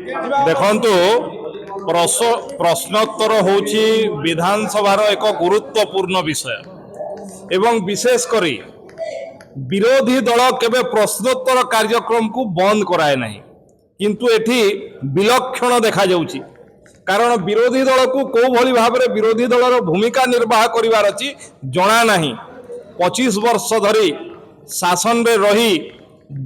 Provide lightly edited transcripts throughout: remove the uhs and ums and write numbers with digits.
देखंतु प्रश्नोत्तर होची विधानसभार एक गुरुत्वपूर्ण विषय एवं विशेष करी विरोधी दल केबे प्रश्नोत्तर कार्यक्रम को बंद कराए नहीं किंतु एठी विलक्षण देखा जाउची कारण विरोधी दल को को भली भाव में विरोधी दलर भूमिका निर्वाह करिवार अछि जणा नहीं 25 वर्ष धरी शासन रे रही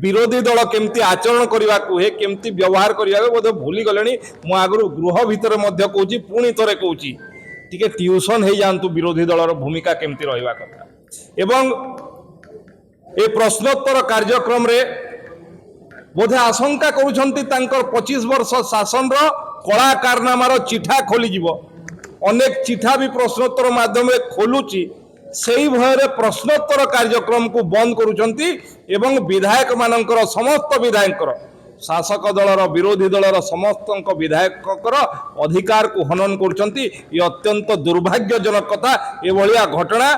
विरोधी दल केमती आचरण करने को है केमती व्यवहार करने बोधे भूली गले मु आगु गृह भितर कहूँ पुणी थे कहूँ टी ट्यूशन हो जातु विरोधी दलर भूमिका केमती रहा कथा एवं ए प्रश्नोत्तर कार्यक्रम रे बोधे आशंका कर 25 वर्ष शासन कला कारनामार चिठा खोली अनेक चिठा भी प्रश्नोत्तर माध्यम खोलुची सेही भୟରେ प्रश्नोत्तर कार्यक्रम को बंद करुचंती एवं विधायक मानकर समस्त विधायकर शासक दलर विरोधी दलर समस्त विधायकर अधिकार को हनन करुचंती ये अत्यंत दुर्भाग्यजनक कथा एभलिया घटना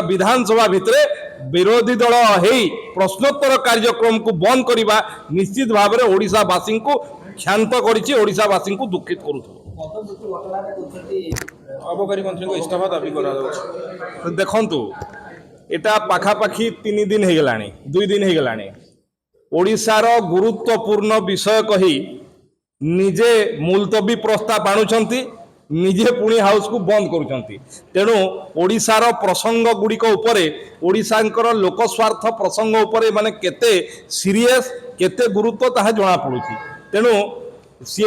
विधानसभा भितरे विरोधी दल हेई प्रश्नोत्तर कार्यक्रम को बंद करवा निश्चित भाव में ओडिशावासी को क्षांत करिछि ओडिशावासी को दुखित करुथु अबकारी मंत्री को इस्तीफा दाबी करा देखंतु एटा पाखापाखी 3 दिन हो गलानी 2 दिन हो गलानी ओडिशार गुरुत्वपूर्ण विषय कही निजे मुलतवी प्रस्ताव आणुछंती निजे पुणी हाउस को बंद करुछंती तेणु ओडिशार प्रसंग गुड़िक उपरे ओडिशांकर लोकस्वार्थ प्रसंग उपरे माने केते सीरियस केते गुरुत्व ताहा जणा पड़ुछि तेणु सी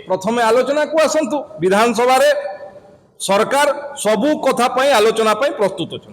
प्रथमे आलोचना को आसंतु विधानसभा रे सरकार सबू कथा आलोचना प्रस्तुत अच्छा।